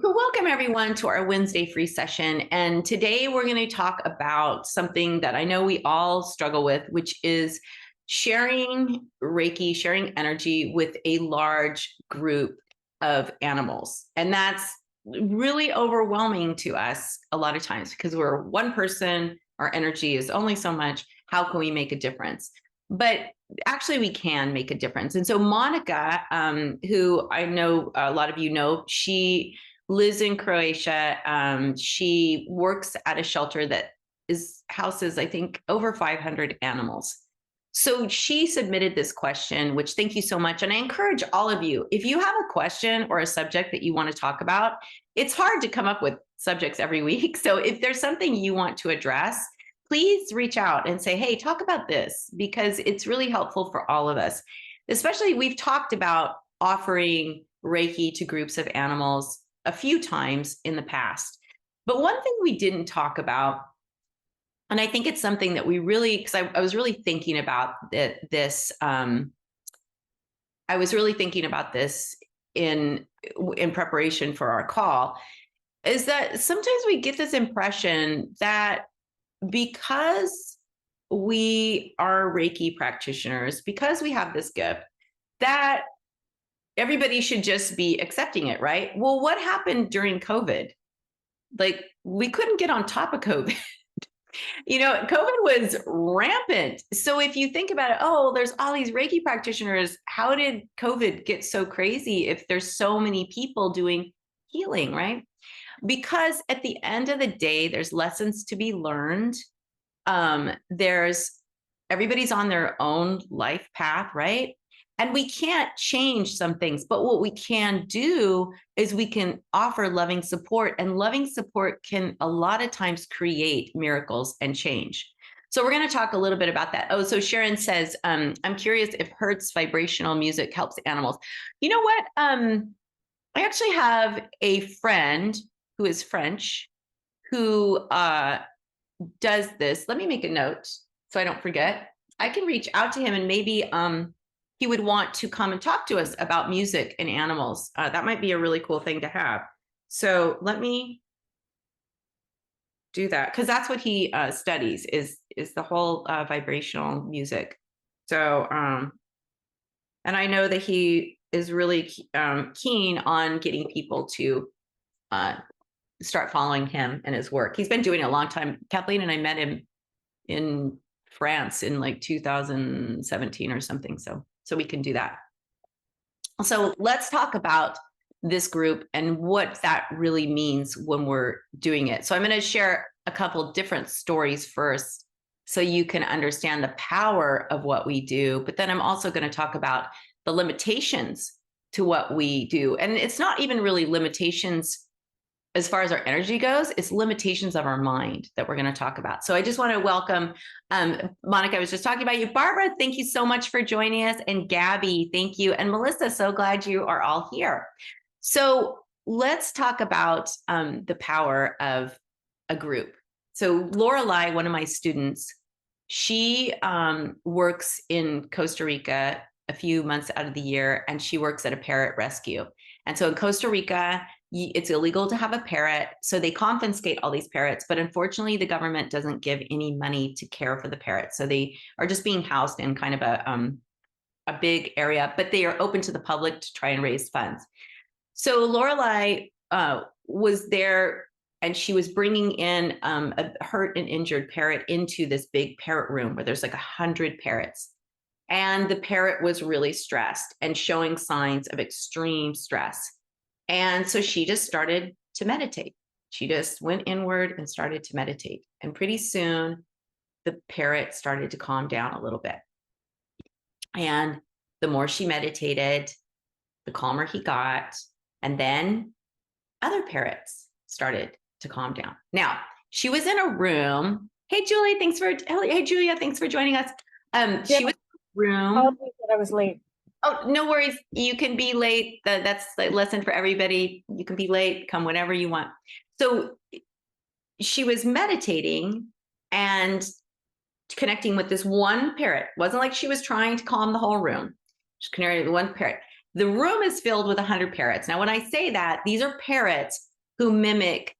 Welcome everyone to our Wednesday free session. And today we're going to talk about something that I know we all struggle with, which is sharing Reiki, sharing energy with a large group of animals. And that's really overwhelming to us a lot of times because we're one person, our energy is only so much. How can we make a difference? But actually we can make a difference. And so Monika, who I know a lot of you know, she lives in Croatia. She works at a shelter that houses, I think, over 500 animals. So she submitted this question, which thank you so much. And I encourage all of you, if you have a question or a subject that you want to talk about, it's hard to come up with subjects every week. So if there's something you want to address, please reach out and say, hey, talk about this, because it's really helpful for all of us. Especially, we've talked about offering Reiki to groups of animals a few times in the past. But one thing we didn't talk about, and I think it's something that we really, because I was really thinking about this, I was really thinking about this in preparation for our call, is that sometimes we get this impression that because we are Reiki practitioners, because we have this gift, that everybody should just be accepting it, right? Well, what happened during COVID? Like, we couldn't get on top of COVID. COVID was rampant. So if you think about it, oh, there's all these Reiki practitioners. How did COVID get so crazy if there's so many people doing healing, right? Because at the end of the day, there's lessons to be learned. Everybody's on their own life path, right? And we can't change some things, but what we can do is we can offer loving support, and loving support can a lot of times create miracles and change. So we're going to talk a little bit about that. Oh, so Sharon says, I'm curious if Hertz vibrational music helps animals. You know what? I actually have a friend who is French who does this. Let me make a note so I don't forget. I can reach out to him and maybe he would want to come and talk to us about music and animals. That might be a really cool thing to have. So let me do that, because that's what he studies is the whole vibrational music. So and I know that he is really keen on getting people to start following him and his work. He's been doing it a long time. Kathleen and I met him in France in like 2017 or something. So we can do that. So let's talk about this group and what that really means when we're doing it. So I'm going to share a couple different stories first so you can understand the power of what we do. But then I'm also going to talk about the limitations to what we do. And it's not even really limitations as far as our energy goes, it's limitations of our mind that we're going to talk about. So I just want to welcome Monika. I was just talking about you. Barbara, thank you so much for joining us. And Gabby, thank you. And Melissa, so glad you are all here. So let's talk about the power of a group. So Lorelei, one of my students, she works in Costa Rica a few months out of the year, and she works at a parrot rescue. And so in Costa Rica, it's illegal to have a parrot. So they confiscate all these parrots, but unfortunately the government doesn't give any money to care for the parrots. So they are just being housed in kind of a big area, but they are open to the public to try and raise funds. So Lorelei was there, and she was bringing in a hurt and injured parrot into this big parrot room where there's like 100 parrots. And the parrot was really stressed and showing signs of extreme stress. And so she just started to meditate. She just went inward and started to meditate. And pretty soon, the parrot started to calm down a little bit. And the more she meditated, the calmer he got. And then other parrots started to calm down. Now, she was in a room. Hey, Julia, thanks for joining us. She was in a room. Oh, I was late. Oh, no worries. You can be late. That's the lesson for everybody. You can be late, come whenever you want. So she was meditating and connecting with this one parrot. It wasn't like she was trying to calm the whole room. She's connecting with one parrot. The room is filled with 100 parrots. Now, when I say that, these are parrots who mimic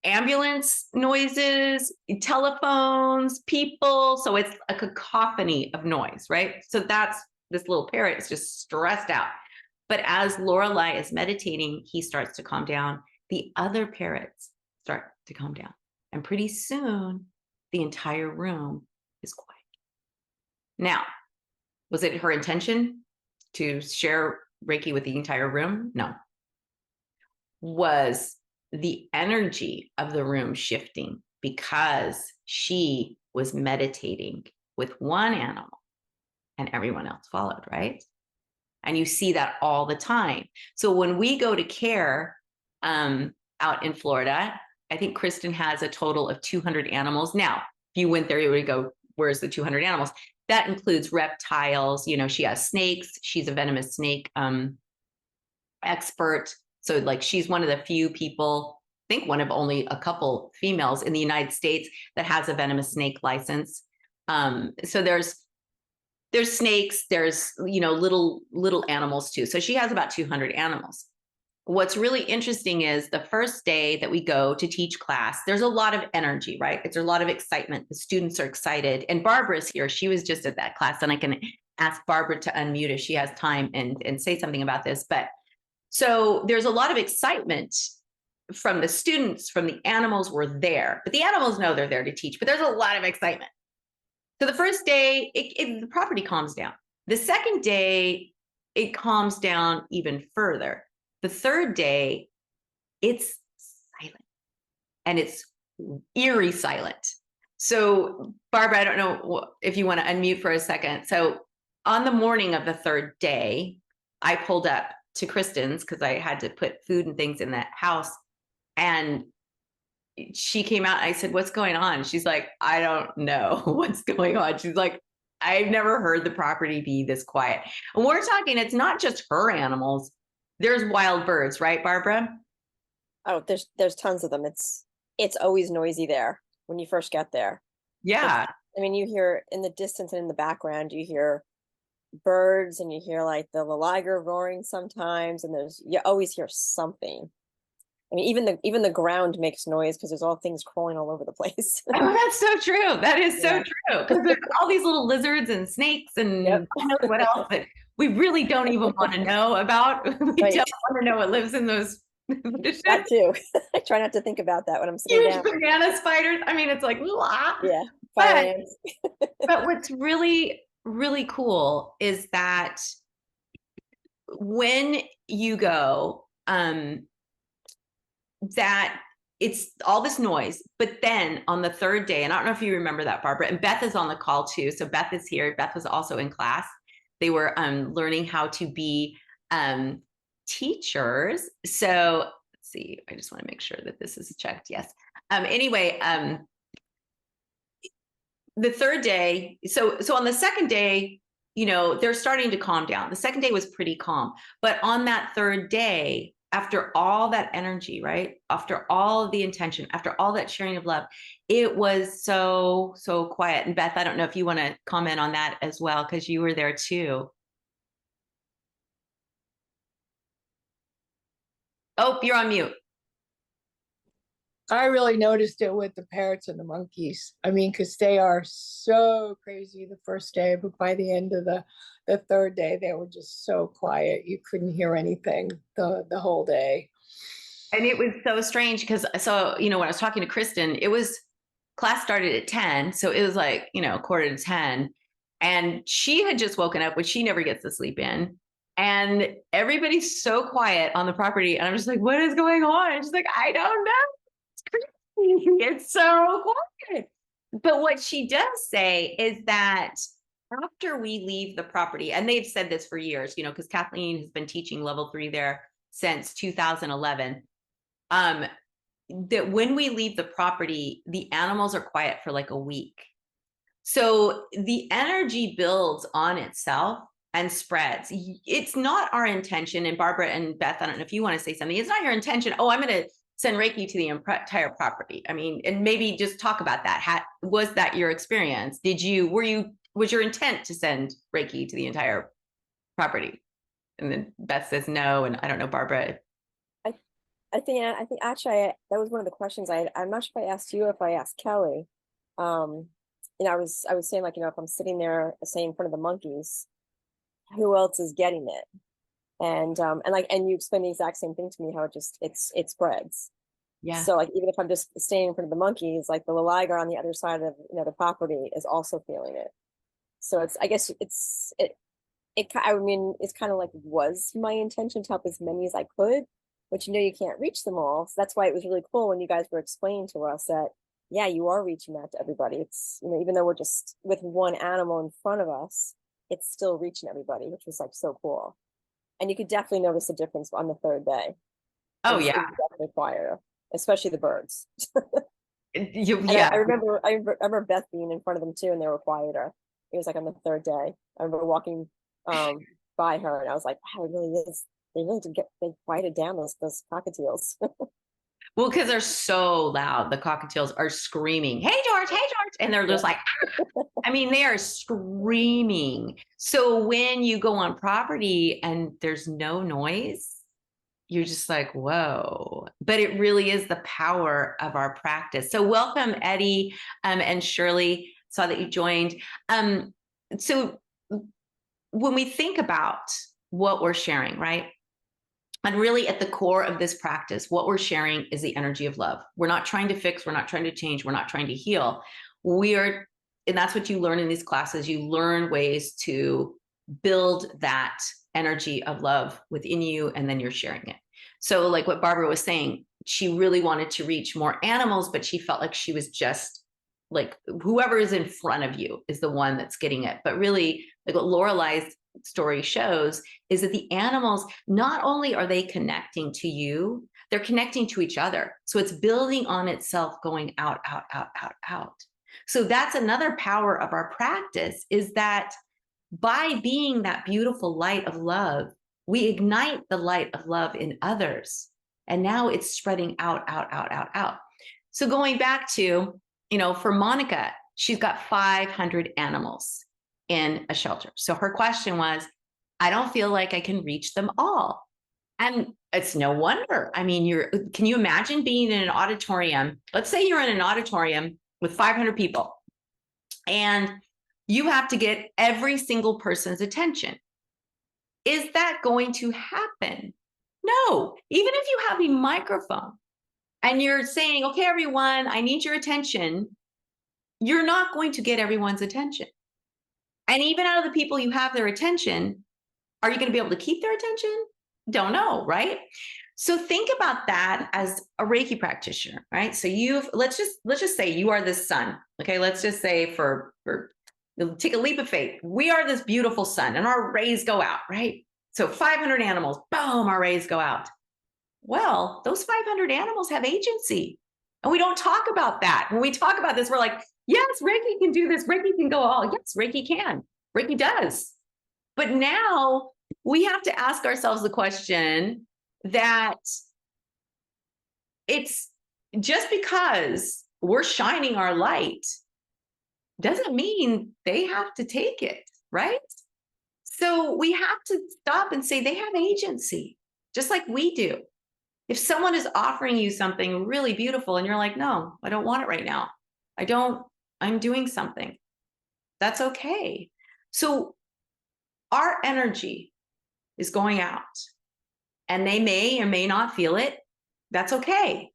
ambulance noises, telephones, people. So it's a cacophony of noise, right? So that's, this little parrot is just stressed out. But as Lorelei is meditating, he starts to calm down. The other parrots start to calm down. And pretty soon, the entire room is quiet. Now, was it her intention to share Reiki with the entire room? No. Was the energy of the room shifting because she was meditating with one animal and everyone else followed, right? And you see that all the time. So when we go to care out in Florida, I think Kristen has a total of 200 animals. Now, if you went there, you would go, where's the 200 animals? That includes reptiles. You know, she has snakes. She's a venomous snake expert. So like she's one of the few people, I think one of only a couple females in the United States that has a venomous snake license. So there's snakes, there's, you know, little animals too. So she has about 200 animals. What's really interesting is the first day that we go to teach class, there's a lot of energy, right? It's a lot of excitement. The students are excited. And Barbara's here. She was just at that class, and I can ask Barbara to unmute if she has time and say something about this. But so there's a lot of excitement from the students, from the animals were there, but the animals know they're there to teach, but there's a lot of excitement. So the first day, the property calms down. The second day, it calms down even further. The third day, it's silent, and it's eerie silent. So Barbara, I don't know if you want to unmute for a second. So on the morning of the third day, I pulled up to Kristen's because I had to put food and things in that house. And she came out. I said, what's going on? She's like, I don't know what's going on. She's like, I've never heard the property be this quiet. And we're talking, it's not just her animals. There's wild birds, right, Barbara? Oh, there's tons of them. It's always noisy there when you first get there. Yeah. I mean, you hear in the distance and in the background, you hear birds, and you hear like the liger roaring sometimes, and you always hear something. I mean, even the ground makes noise because there's all things crawling all over the place. Oh, that's so true. That is so true. Because there's all these little lizards and snakes and Yep. I know what else that we really don't even want to know about. We Right. don't want to know what lives in those That too. I try not to think about that when I'm sitting huge down. banana spiders. I mean, it's like, Yeah, fire ants. but what's really, really cool is that when you go, that it's all this noise, but then on the third day, and I don't know if you remember that, Barbara, and Beth is on the call too. So Beth is here. Beth was also in class. They were learning how to be teachers. So let's see, I just want to make sure that this is checked. Yes. Anyway, the third day, so on the second day, you know, they're starting to calm down. The second day was pretty calm, but on that third day, after all that energy, right? After all of the intention, after all that sharing of love, it was so quiet. And Beth, I don't know if you want to comment on that as well, because you were there too. Oh, you're on mute. I really noticed it with the parrots and the monkeys. I mean, because they are so crazy the first day, but by the end of the third day, they were just so quiet. You couldn't hear anything the whole day. And it was so strange because, so, you know, when I was talking to Kristen, class started at 10. So it was like, you know, quarter to 10. And she had just woken up, which she never gets to sleep in. And everybody's so quiet on the property. And I'm just like, what is going on? And she's like, I don't know. It's so quiet. But what she does say is that after we leave the property, and they've said this for years, you know, because Kathleen has been teaching level 3 there since 2011, that when we leave the property, the animals are quiet for like a week. So the energy builds on itself and spreads. It's not our intention. And Barbara and Beth, I don't know if you want to say something. It's not your intention. Oh, I'm going to send Reiki to the entire property. I mean, and maybe just talk about that. Was that your experience? Was your intent to send Reiki to the entire property? And then Beth says no. And I don't know, Barbara. I I think actually that was one of the questions I'm not sure if I asked you or if I asked Kelly. I was saying, like, if I'm sitting there, say, in front of the monkeys, who else is getting it? And you explained the exact same thing to me, how it spreads. Yeah. So, like, even if I'm just staying in front of the monkeys, like the liger on the other side of the property is also feeling it. So I guess I mean, it's kind of like, was my intention to help as many as I could, but you can't reach them all. So that's why it was really cool when you guys were explaining to us that, yeah, you are reaching out to everybody. It's, even though we're just with one animal in front of us, it's still reaching everybody, which was like so cool. And you could definitely notice the difference on the third day. Oh, It yeah. was definitely quieter, especially the birds. Yeah. I remember Beth being in front of them too, and they were quieter. It was like on the third day. I remember walking by her, and I was like, wow, it really is. They really did they quieted down those cockatiels. Well, because they're so loud. The cockatiels are screaming, hey, George, hey, George. And they're just like, I mean, they are screaming. So when you go on property and there's no noise, you're just like, whoa. But it really is the power of our practice. So welcome, Eddie, and Shirley. Saw that you joined. So when we think about what we're sharing, right? And really at the core of this practice, what we're sharing is the energy of love. We're not trying to fix, we're not trying to change, we're not trying to heal. And that's what you learn in these classes. You learn ways to build that energy of love within you, and then you're sharing it. So like what Barbara was saying, she really wanted to reach more animals, but she felt like she was just like, whoever is in front of you is the one that's getting it. But really, like what Lorelai's story shows is that the animals, not only are they connecting to you, they're connecting to each other. So it's building on itself, going out, out, out, out, out. So that's another power of our practice, is that by being that beautiful light of love, we ignite the light of love in others. And now it's spreading out, out, out, out, out. So going back to, for Monika, she's got 500 animals in a shelter. So her question was, I don't feel like I can reach them all. And it's no wonder. I mean, can you imagine being in an auditorium? Let's say you're in an auditorium with 500 people and you have to get every single person's attention. Is that going to happen? No. Even if you have a microphone and you're saying, okay, everyone, I need your attention, you're not going to get everyone's attention. And even out of the people you have their attention, are you going to be able to keep their attention? Don't know, right? So think about that as a Reiki practitioner, right? So let's just say you are the sun. Okay, let's just say for take a leap of faith. We are this beautiful sun and our rays go out, right? So 500 animals, boom, our rays go out. Well, those 500 animals have agency. And we don't talk about that. When we talk about this, we're like, yes, Reiki can do this. Reiki can go all. Yes, Reiki can. Reiki does. But now we have to ask ourselves the question that it's just because we're shining our light doesn't mean they have to take it, right? So we have to stop and say they have agency, just like we do. If someone is offering you something really beautiful and you're like, no, I don't want it right now. I'm doing something. That's okay. So our energy is going out and they may or may not feel it. That's okay.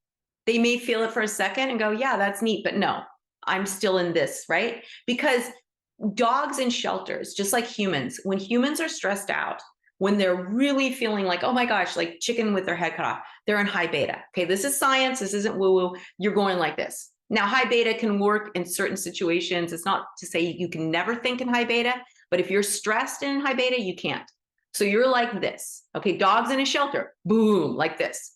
They may feel it for a second and go, yeah, that's neat, but no, I'm still in this, right? Because dogs in shelters, just like humans, when humans are stressed out, when they're really feeling like, oh my gosh, like chicken with their head cut off, they're in high beta. Okay, this is science. This isn't woo-woo. You're going like this. Now, high beta can work in certain situations. It's not to say you can never think in high beta, but if you're stressed in high beta, you can't. So you're like this. Okay, dogs in a shelter, boom, like this.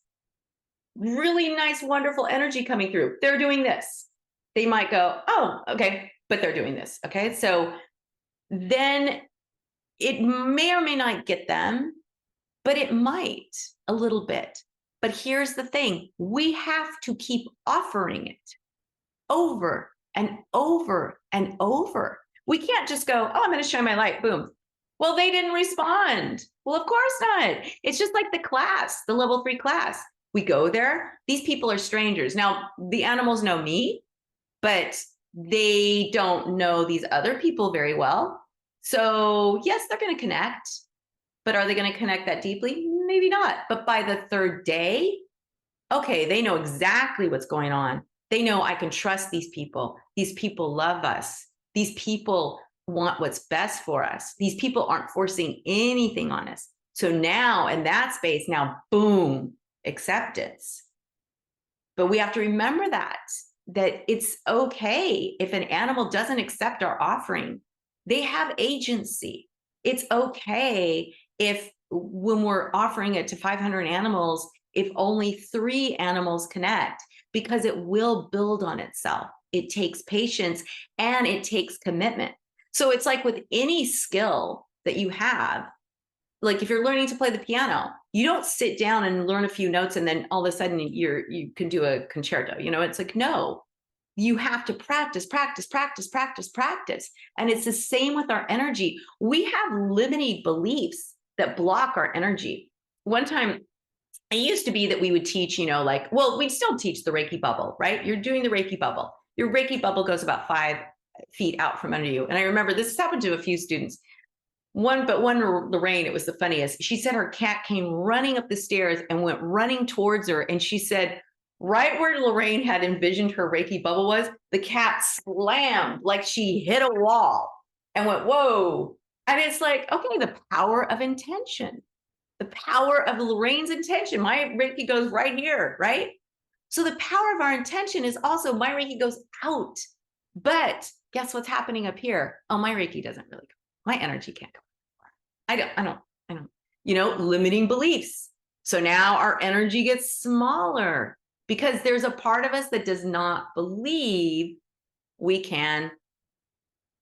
Really nice, wonderful energy coming through. They're doing this. They might go, oh, okay, but they're doing this. Okay, so then it may or may not get them, but it might a little bit. But here's the thing, we have to keep offering it over and over and over. We can't just go, oh, I'm going to shine my light, boom. Well, they didn't respond. Well, of course not. It's just like the class, the level 3 class. we go there, these people are strangers. Now, the animals know me, but they don't know these other people very well. So yes, they're going to connect, but are they going to connect that deeply? Maybe not. But by the third day, okay, they know exactly what's going on. They know I can trust these people. These people love us. These people want what's best for us. These people aren't forcing anything on us. So now in that space, now, boom, acceptance. But we have to remember that it's okay if an animal doesn't accept our offering. They have agency. It's okay if when we're offering it to 500 animals, if only 3 animals connect, because it will build on itself. It takes patience and it takes commitment. So it's like with any skill that you have, like if you're learning to play the piano, you don't sit down and learn a few notes and then all of a sudden you can do a concerto. You know, it's like, no, you have to practice. And it's the same with our energy. We have limiting beliefs that block our energy. One time, it used to be that we would teach, you know, like, well, we still teach the Reiki bubble, right? You're doing the Reiki bubble. Your Reiki bubble goes about 5 feet out from under you. And I remember this has happened to a few students. One, Lorraine, it was the funniest. She said her cat came running up the stairs and went running towards her. And she said, right where Lorraine had envisioned her Reiki bubble was, the cat slammed like she hit a wall and went, whoa. And it's like, okay, the power of intention, the power of Lorraine's intention. My Reiki goes right here, right? So the power of our intention is also my Reiki goes out. But guess what's happening up here? Oh, my Reiki doesn't really go. My energy can't go. I don't, you know, limiting beliefs. So now our energy gets smaller because there's a part of us that does not believe we can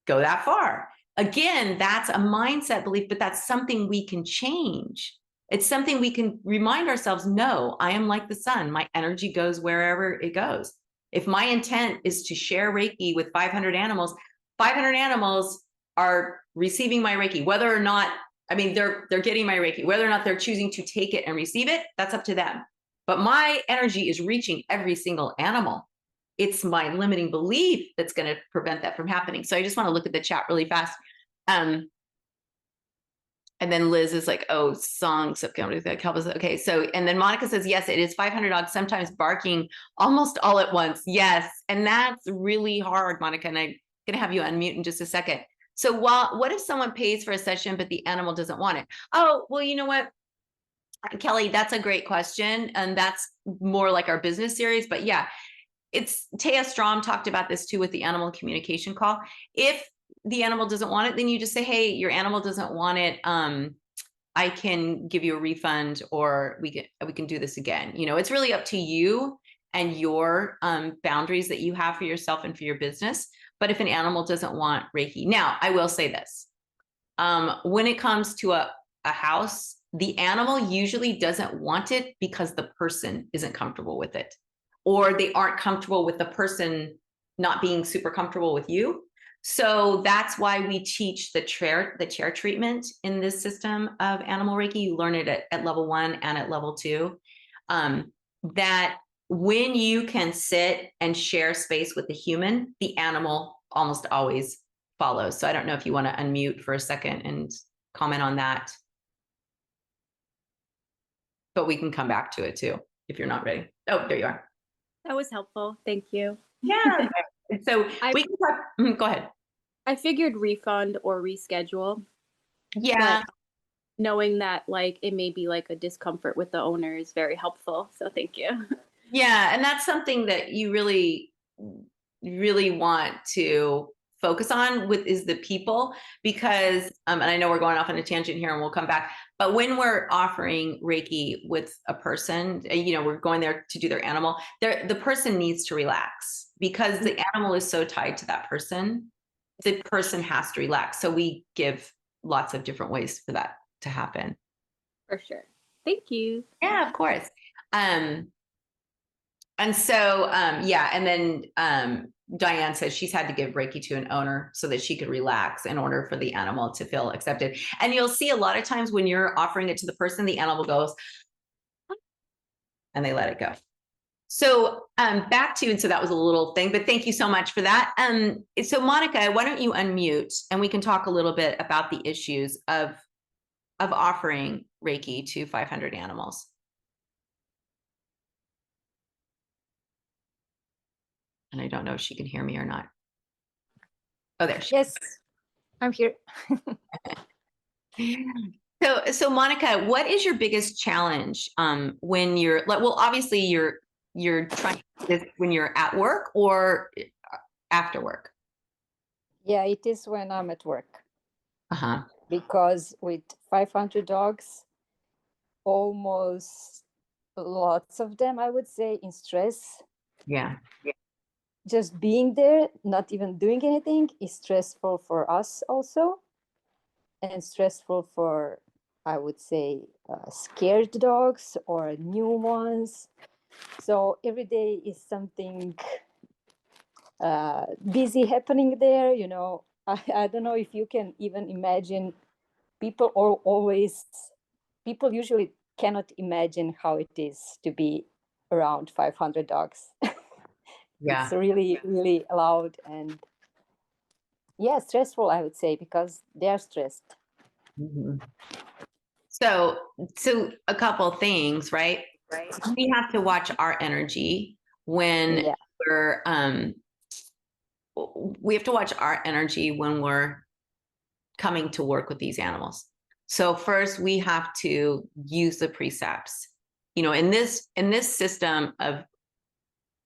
go that far. Again, that's a mindset belief, but that's something we can change. It's something we can remind ourselves, no, I am like the sun. My energy goes wherever it goes. If my intent is to share Reiki with 500 animals, 500 animals are receiving my Reiki, whether or not, I mean, they're getting my Reiki, whether or not they're choosing to take it and receive it, that's up to them. But my energy is reaching every single animal. It's my limiting belief that's going to prevent that from happening. So I just want to look at the chat really fast. And then Liz is like, oh, songs. Okay. So, and then Monica says, yes, it is 500 dogs, sometimes barking almost all at once. Yes. And that's really hard, Monica. And I'm going to have you unmute in just a second. So what if someone pays for a session, but the animal doesn't want it? Oh, well, you know what, Kelly, that's a great question. And that's more like our business series, but yeah, it's Taya Strom talked about this too with the animal communication call. If the animal doesn't want it, then you just say, hey, your animal doesn't want it. I can give you a refund, or we can do this again. You know, it's really up to you and your boundaries that you have for yourself and for your business. But if an animal doesn't want Reiki, now I will say this, when it comes to a house, the animal usually doesn't want it because the person isn't comfortable with it, or they aren't comfortable with the person not being super comfortable with you. So that's why we teach the chair treatment in this system of Animal Reiki. You learn it at level 1 and at level 2. That when you can sit and share space with the human, the animal almost always follows. So I don't know if you want to unmute for a second and comment on that. But we can come back to it too, if you're not ready. Oh, there you are. That was helpful. Thank you. Yeah. So we can talk. Go ahead. I figured refund or reschedule. Yeah. But knowing that like it may be like a discomfort with the owner is very helpful. So thank you. Yeah. And that's something that you really, really want to focus on is the people, because, and I know we're going off on a tangent here and we'll come back, but when we're offering Reiki with a person, you know, we're going there to do their animal, the person needs to relax because the animal is so tied to that person. The person has to relax. So we give lots of different ways for that to happen. For sure. Thank you. Yeah, of course. And so, yeah. And then Diane says she's had to give Reiki to an owner so that she could relax in order for the animal to feel accepted. And you'll see a lot of times when you're offering it to the person, the animal goes, and they let it go. So back to, and so that was a little thing, but thank you so much for that. So Monika, why don't you unmute and we can talk a little bit about the issues of offering Reiki to 500 animals. And I don't know if she can hear me or not. Oh, there she Yes, I'm here. So Monika, what is your biggest challenge when you're like, well, obviously you're trying this when you're at work or after work? Yeah, it is when I'm at work. Uh-huh. Because with 500 dogs, almost lots of them, I would say, in stress. Yeah. Just being there, not even doing anything, is stressful for us also. And stressful for, I would say, scared dogs or new ones. So every day is something busy happening there. You know, I don't know if you can even imagine. People usually cannot imagine how it is to be around 500 dogs. Yeah. It's really, really loud and stressful, I would say, because they're stressed. Mm-hmm. So a couple things, right? We have to watch our energy when we have to watch our energy when we're coming to work with these animals. So first we have to use the precepts. You know, in this system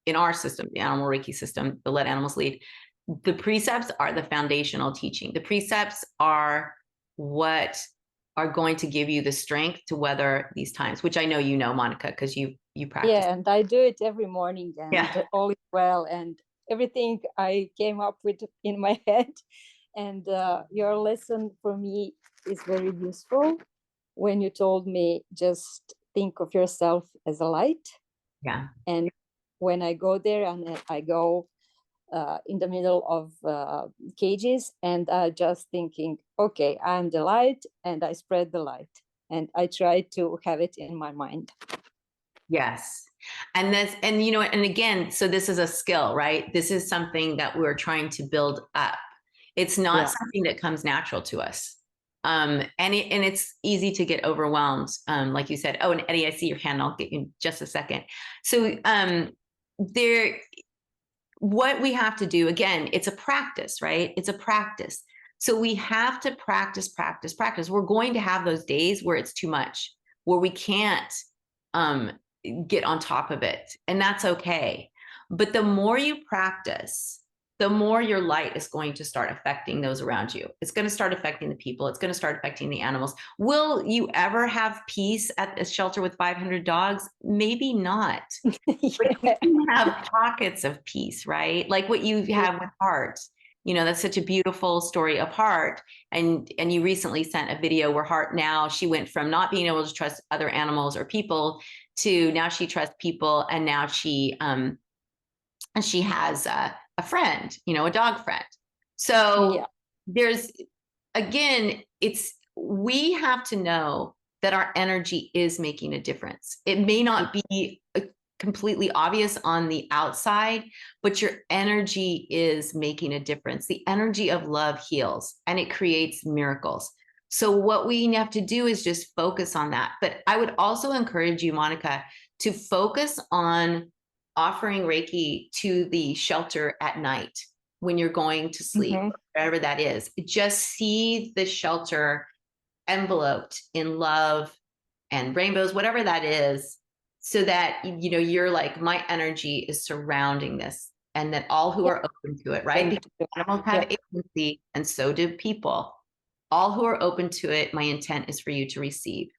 in our system, the Animal Reiki system, the Let Animals Lead, the precepts are the foundational teaching. The precepts are what are going to give you the strength to weather these times, which I know you know, Monika, because you practice. Yeah, and I do it every morning, and all is well, and everything I came up with in my head. And your lesson for me is very useful when you told me just think of yourself as a light. Yeah. And when I go there and I go in the middle of cages and just thinking, okay, I'm the light and I spread the light. And I try to have it in my mind. Yes. And you know, and again, so this is a skill, right? This is something that we're trying to build up. It's not something that comes natural to us. And it's easy to get overwhelmed. Like you said, oh, and Eddie, I see your hand. I'll get you in just a second. So what we have to do, again, it's a practice, right? It's a practice. So we have to practice. We're going to have those days where it's too much, where we can't get on top of it. And that's okay. But the more you practice, the more your light is going to start affecting those around you. It's going to start affecting the people. It's going to start affecting the animals. Will you ever have peace at a shelter with 500 dogs? Maybe not. But you can have pockets of peace, right? Like what you have with Heart. You know, that's such a beautiful story of Heart. And you recently sent a video where Heart now, she went from not being able to trust other animals or people to now she trusts people. And now she has a friend, you know, a dog friend. So there's, again, we have to know that our energy is making a difference. It may not be completely obvious on the outside, but your energy is making a difference. The energy of love heals and it creates miracles. So what we have to do is just focus on that. But I would also encourage you, Monika, to focus on offering Reiki to the shelter at night when you're going to sleep, wherever that is. Just see the shelter enveloped in love and rainbows, whatever that is, so that, you know, you're like, my energy is surrounding this, and that all who are open to it, right? Because animals have agency, and so do people. All who are open to it, my intent is for you to receive.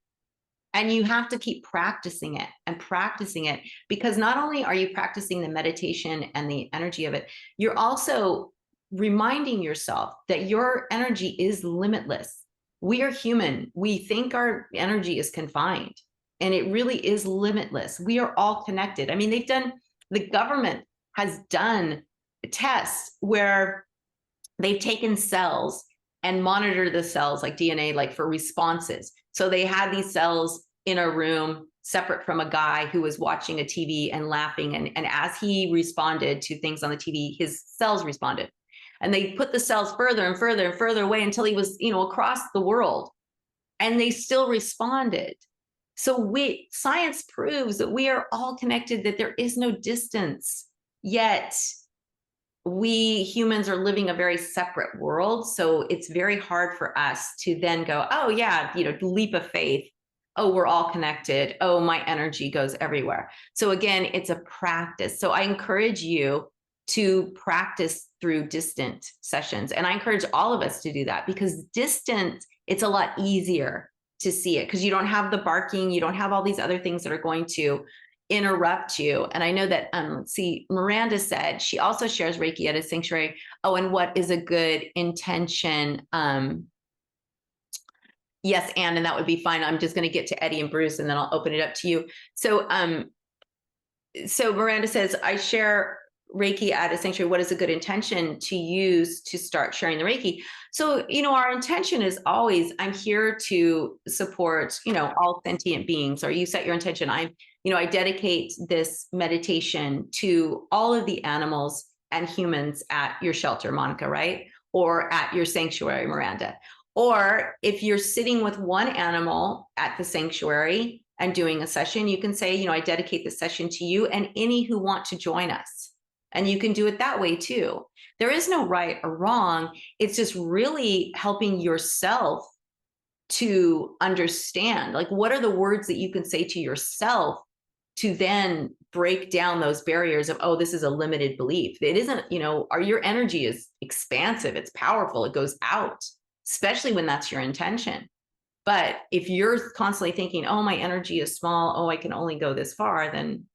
And you have to keep practicing it and practicing it, because not only are you practicing the meditation and the energy of it, you're also reminding yourself that your energy is limitless. We are human. We think our energy is confined, and it really is limitless. We are all connected. I mean, the government has done tests where they've taken cells and monitored the cells like DNA, like for responses. So they had these cells in a room separate from a guy who was watching a TV and laughing. And as he responded to things on the TV, his cells responded. And they put the cells further and further and further away until he was, across the world. And they still responded. So science proves that we are all connected, that there is no distance. Yet we humans are living a very separate world. So it's very hard for us to then go, oh yeah, leap of faith. Oh, we're all connected. Oh, my energy goes everywhere. So again, it's a practice. So I encourage you to practice through distant sessions. And I encourage all of us to do that, because distant, it's a lot easier to see it, because you don't have the barking, you don't have all these other things that are going to interrupt you. And I know that, let's see, Miranda said she also shares Reiki at a sanctuary. Oh, and what is a good intention? Yes, Anne, and that would be fine. I'm just going to get to Eddie and Bruce, and then I'll open it up to you. So Miranda says, I share Reiki at a sanctuary. What is a good intention to use to start sharing the Reiki? So, our intention is always, I'm here to support, all sentient beings, or you set your intention. I dedicate this meditation to all of the animals and humans at your shelter, Monika, right? Or at your sanctuary, Miranda. Or if you're sitting with one animal at the sanctuary and doing a session, you can say, I dedicate this session to you and any who want to join us. And you can do it that way too. There is no right or wrong. It's just really helping yourself to understand, like, what are the words that you can say to yourself to then break down those barriers of, oh, this is a limited belief. It isn't, your energy is expansive. It's powerful. It goes out, especially when that's your intention. But if you're constantly thinking, oh, my energy is small, oh, I can only go this far, then,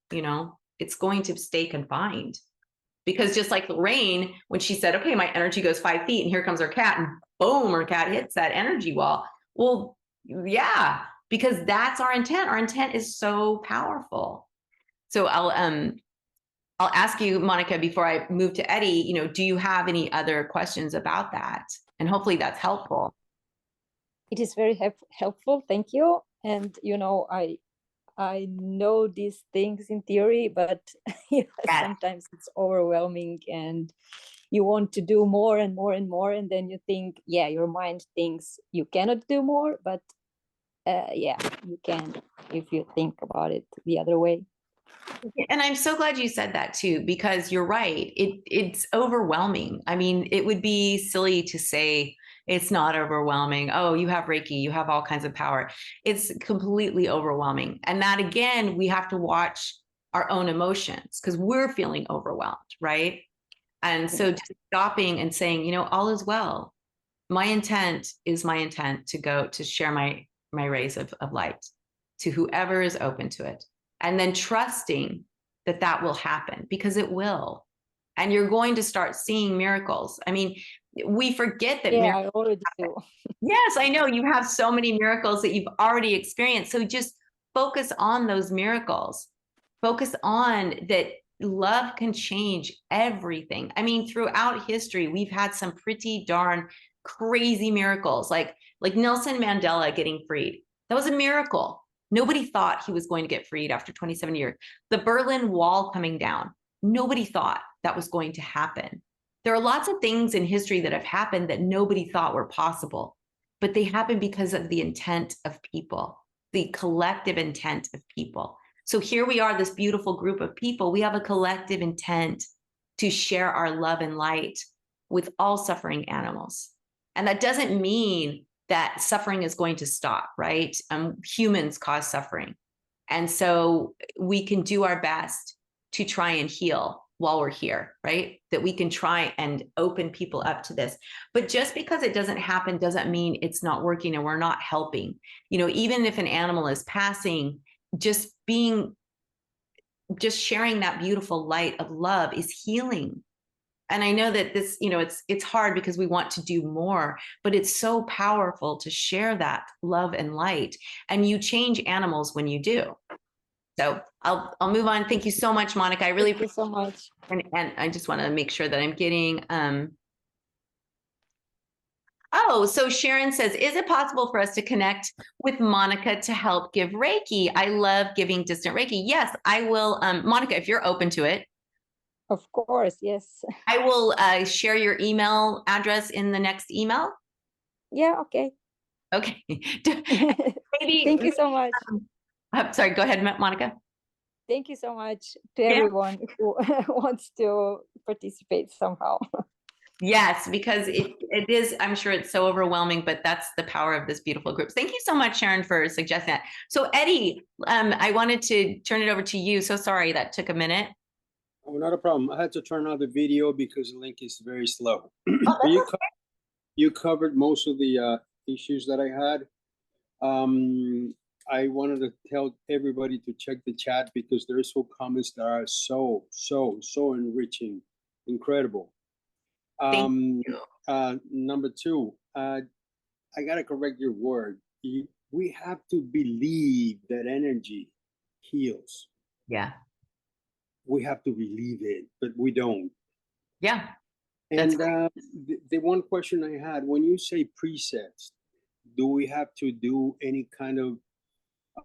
it's going to stay confined. Because just like Lorraine, when she said, okay, my energy goes 5 feet and here comes her cat, and boom, her cat hits that energy wall. Well, yeah, because that's our intent. Our intent is so powerful. So I'll ask you, Monika, before I move to Eddie, do you have any other questions about that? And hopefully that's helpful. It is very helpful. Thank you. And, I know these things in theory, but Yes. sometimes it's overwhelming and you want to do more and more and more. And then you think, your mind thinks you cannot do more, but you can if you think about it the other way. And I'm so glad you said that too, because you're right. It's overwhelming. I mean, it would be silly to say it's not overwhelming. Oh, you have Reiki, you have all kinds of power. It's completely overwhelming. And that, again, we have to watch our own emotions, because we're feeling overwhelmed, right? And so just stopping and saying, all is well. My intent is my intent to go to share my rays of light to whoever is open to it. And then trusting that will happen, because it will. And you're going to start seeing miracles. I mean, we forget that. Yeah, I already do. Yes, I know you have so many miracles that you've already experienced. So just focus on those miracles. Focus on that love can change everything. I mean, throughout history, we've had some pretty darn crazy miracles, like Nelson Mandela getting freed. That was a miracle. Nobody thought he was going to get freed after 27 years. The Berlin Wall coming down. Nobody thought that was going to happen. There are lots of things in history that have happened that nobody thought were possible, but they happened because of the intent of people, the collective intent of people. So here we are, this beautiful group of people. We have a collective intent to share our love and light with all suffering animals. And that doesn't mean that suffering is going to stop, right? Humans cause suffering. And so we can do our best to try and heal while we're here, right? That we can try and open people up to this. But just because it doesn't happen doesn't mean it's not working and we're not helping. Even if an animal is passing, just sharing that beautiful light of love is healing. And I know that this, it's hard because we want to do more, but it's so powerful to share that love and light. And you change animals when you do. So I'll move on. Thank you so much, Monika. I really Thank you so much. And I just want to make sure that I'm getting Oh, so Sharon says, is it possible for us to connect with Monica to help give Reiki? I love giving distant Reiki. Yes, I will. Monica, if you're open to it, Of course, yes. I will share your email address in the next email. Yeah, okay. Okay. Maybe, Thank you so much. sorry, go ahead, Monica. Thank you so much to Yeah. everyone who wants to participate somehow. Yes, because it is, I'm sure it's so overwhelming, but that's the power of this beautiful group. Thank you so much, Sharon, for suggesting that. So Eddie, I wanted to turn it over to you. So sorry that took a minute. Oh, not a problem. I had to turn on the video because the link is very slow. Oh, But that's you covered most of the issues that I had. I wanted to tell everybody to check the chat because there are so comments that are so enriching, incredible. Thank you. Number two, I gotta correct your word. We have to believe that energy heals. Yeah. We have to believe it, but we don't. Yeah. And the one question I had, when you say precepts, do we have to do any kind of,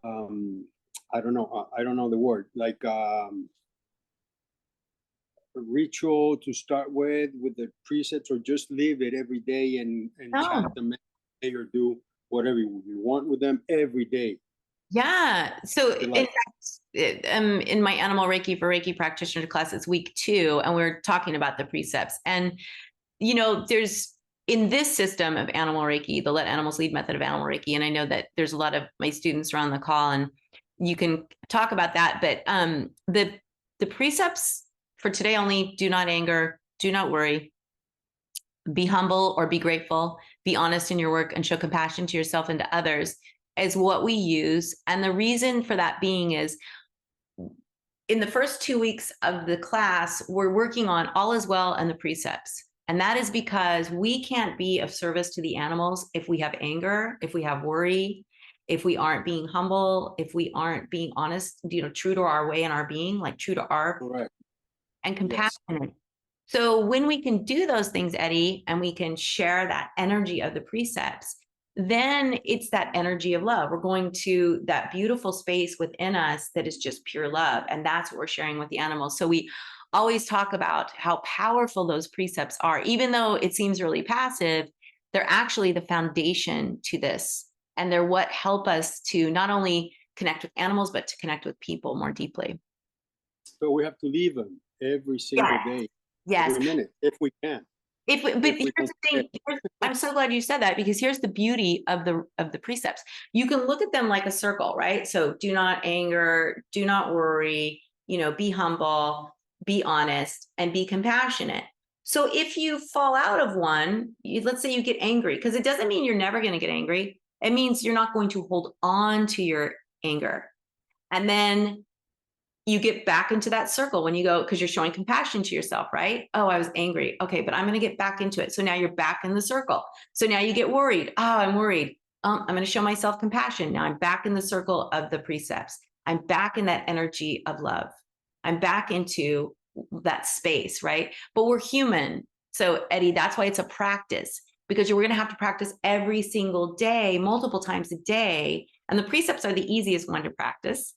I don't know the word, like a ritual to start with the precepts, or just live it every day and No. chant them every day, or do whatever you want with them every day? Yeah. So Your in life. fact, in my Animal Reiki for Reiki Practitioner class, it's week 2, and we're talking about the precepts. And, you know, there's in this system of Animal Reiki, the Let Animals Lead method of Animal Reiki, and I know that there's a lot of my students are on the call, and you can talk about that. But the precepts for today only: do not anger, do not worry, be humble or be grateful, be honest in your work, and show compassion to yourself and to others, is what we use. And the reason for that being is, in the first 2 weeks of the class, we're working on all is well and the precepts. And that is because we can't be of service to the animals if we have anger, if we have worry, if we aren't being humble, if we aren't being honest, you know, true to our way and our being, like true to our, Correct. and Yes. compassionate. So when we can do those things, Eddie, and we can share that energy of the precepts, then it's that energy of love. We're going to that beautiful space within us that is just pure love. And that's what we're sharing with the animals. So we always talk about how powerful those precepts are. Even though it seems really passive, they're actually the foundation to this. And they're what help us to not only connect with animals, but to connect with people more deeply. So we have to leave them every single day, Yes. every minute, if we can. But If we here's don't the thing. I'm so glad you said that, because here's the beauty of the precepts. You can look at them like a circle, right? So do not anger, do not worry, you know, be humble, be honest, and be compassionate. So if you fall out of one, let's say you get angry, because it doesn't mean you're never going to get angry. It means you're not going to hold on to your anger. And then you get back into that circle when you go, because you're showing compassion to yourself, right? Oh, I was angry. Okay, but I'm going to get back into it. So now you're back in the circle. So now you get worried. Oh, I'm worried. I'm going to show myself compassion. Now I'm back in the circle of the precepts. I'm back in that energy of love. I'm back into that space, right? But we're human. So Eddie, that's why it's a practice, because you're going to have to practice every single day, multiple times a day. And the precepts are the easiest one to practice,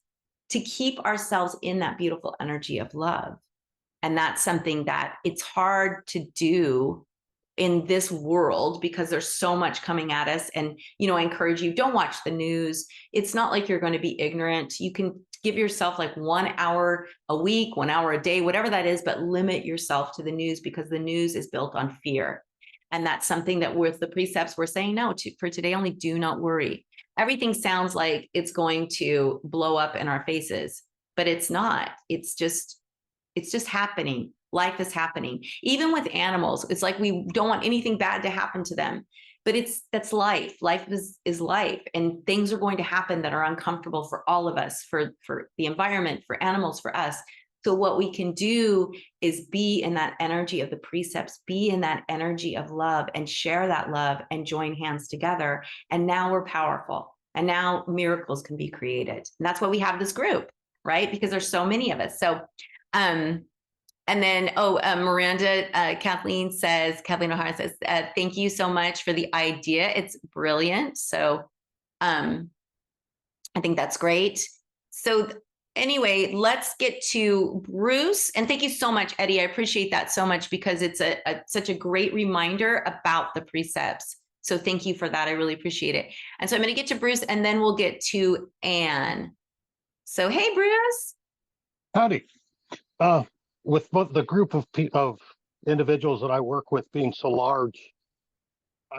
to keep ourselves in that beautiful energy of love. And that's something that it's hard to do in this world, because there's so much coming at us. And, you know, I encourage you, don't watch the news. It's not like you're going to be ignorant. You can give yourself like 1 hour a week, 1 hour a day, whatever that is, but limit yourself to the news, because the news is built on fear. And that's something that with the precepts, we're saying, no, for today only, do not worry. Everything sounds like it's going to blow up in our faces, but it's not. It's just happening. Life is happening. Even with animals, it's like we don't want anything bad to happen to them, but that's life. Life is life, and things are going to happen that are uncomfortable for all of us, for the environment, for animals, for us. So what we can do is be in that energy of the precepts, be in that energy of love, and share that love and join hands together. And now we're powerful, and now miracles can be created. And that's why we have this group, right? Because there's so many of us. So, And then, Miranda, Kathleen O'Hara says, thank you so much for the idea. It's brilliant. So I think that's great. So anyway, let's get to Bruce. And thank you so much, Eddie. I appreciate that so much because it's such a great reminder about the precepts. So thank you for that. I really appreciate it. And so I'm going to get to Bruce and then we'll get to Anne. So, hey, Bruce. Howdy. With both the group of individuals that I work with being so large,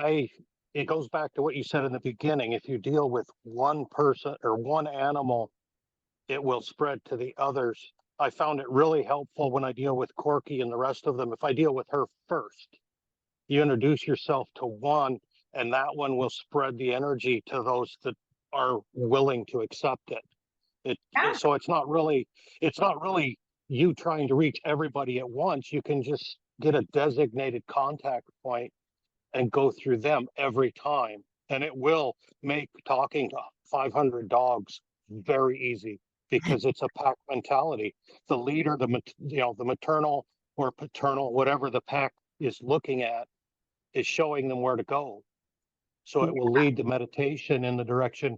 it goes back to what you said in the beginning. If you deal with one person or one animal, it will spread to the others. I found it really helpful when I deal with Corky and the rest of them. If I deal with her first, you introduce yourself to one, and that one will spread the energy to those that are willing to accept it. So it's not really you trying to reach everybody at once. You can just get a designated contact point and go through them every time, and it will make talking to 500 dogs very easy because it's a pack mentality. The leader, the maternal or paternal, whatever the pack is looking at, is showing them where to go. So it will lead the meditation in the direction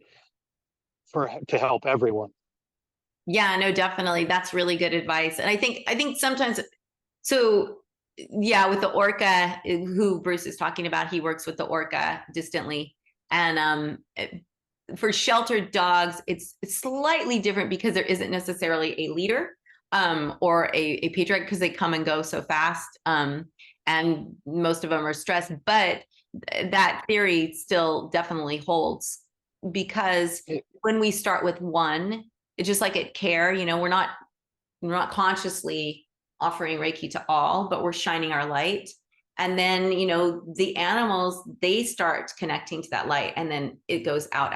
to help everyone. Yeah, no, definitely. That's really good advice. And I think sometimes, so yeah, with the orca, who Bruce is talking about, he works with the orca distantly. And for sheltered dogs, it's slightly different because there isn't necessarily a leader or a patriarch because they come and go so fast. And most of them are stressed. But that theory still definitely holds because when we start with one, it's just like at care, we're not consciously offering Reiki to all, but we're shining our light. And then, the animals, they start connecting to that light and then it goes out,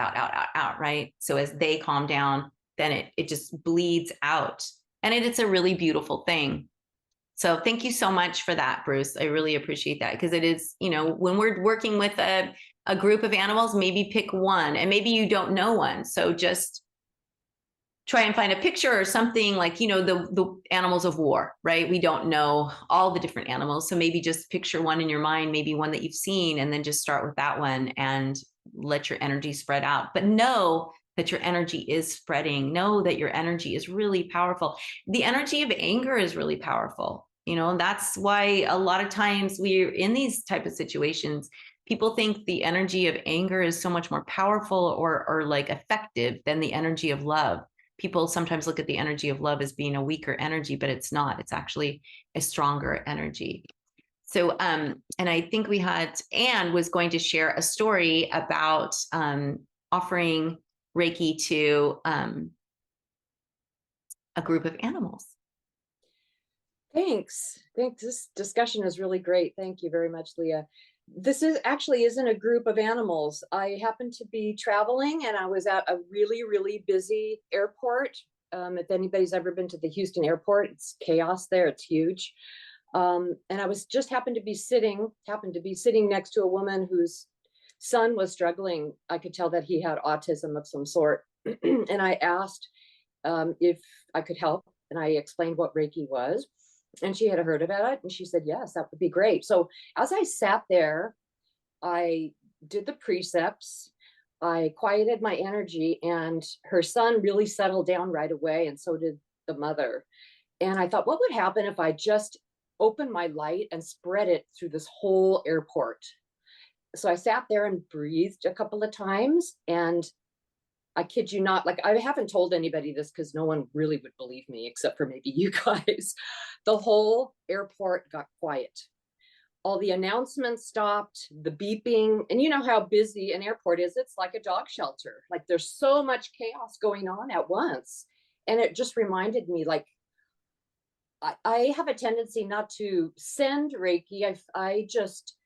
right? So as they calm down, then it just bleeds out. And it's a really beautiful thing. So thank you so much for that, Bruce. I really appreciate that because it is, when we're working with a group of animals, maybe pick one and maybe you don't know one. So just try and find a picture or something like, the animals of war, right? We don't know all the different animals. So maybe just picture one in your mind, maybe one that you've seen, and then just start with that one and let your energy spread out. But know that your energy is spreading. Know that your energy is really powerful. The energy of anger is really powerful. And that's why a lot of times we're in these type of situations. People think the energy of anger is so much more powerful or like effective than the energy of love. People sometimes look at the energy of love as being a weaker energy, but it's not. It's actually a stronger energy. So, and I think we had Anne was going to share a story about offering Reiki to a group of animals. Thanks. This discussion is really great. Thank you very much, Leah. This isn't a group of animals. I happened to be traveling and I was at a really, really busy airport. If anybody's ever been to the Houston airport, it's chaos there. It's huge. And I happened to be sitting next to a woman whose son was struggling. I could tell that he had autism of some sort. And I asked if I could help. And I explained what Reiki was. And she had heard about it. And she said, yes, that would be great. So as I sat there, I did the precepts. I quieted my energy, and her son really settled down right away. And so did the mother. And I thought, what would happen if I just opened my light and spread it through this whole airport? So I sat there and breathed a couple of times, and I kid you not, like I haven't told anybody this because no one really would believe me except for maybe you guys. The whole airport got quiet. All the announcements stopped, the beeping, and you know how busy an airport is. It's like a dog shelter. Like there's so much chaos going on at once. And it just reminded me, like, I have a tendency not to send Reiki. I just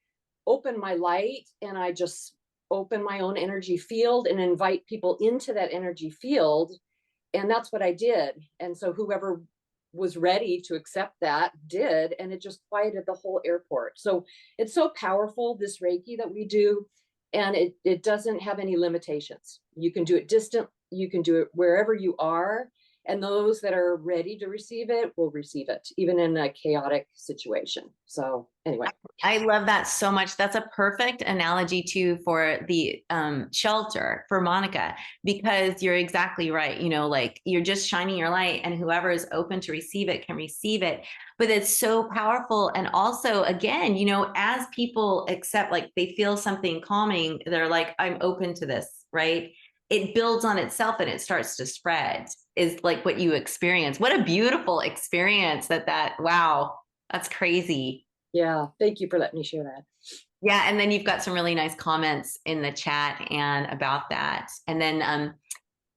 open my light and I just open my own energy field and invite people into that energy field. And that's what I did. And so whoever was ready to accept that did, and it just quieted the whole airport. So it's so powerful, this Reiki that we do, and it doesn't have any limitations. You can do it distant, you can do it wherever you are. And those that are ready to receive it will receive it, even in a chaotic situation. So anyway. I love that so much. That's a perfect analogy too for the shelter for Monika, because you're exactly right. You know, like you're just shining your light, and whoever is open to receive it can receive it. But it's so powerful. And also, again, you know, as people accept, like they feel something calming, they're like, I'm open to this, right? It builds on itself and it starts to spread, is like what you experience. What a beautiful experience wow, that's crazy. Yeah, thank you for letting me share that. Yeah, and then you've got some really nice comments in the chat and about that. And then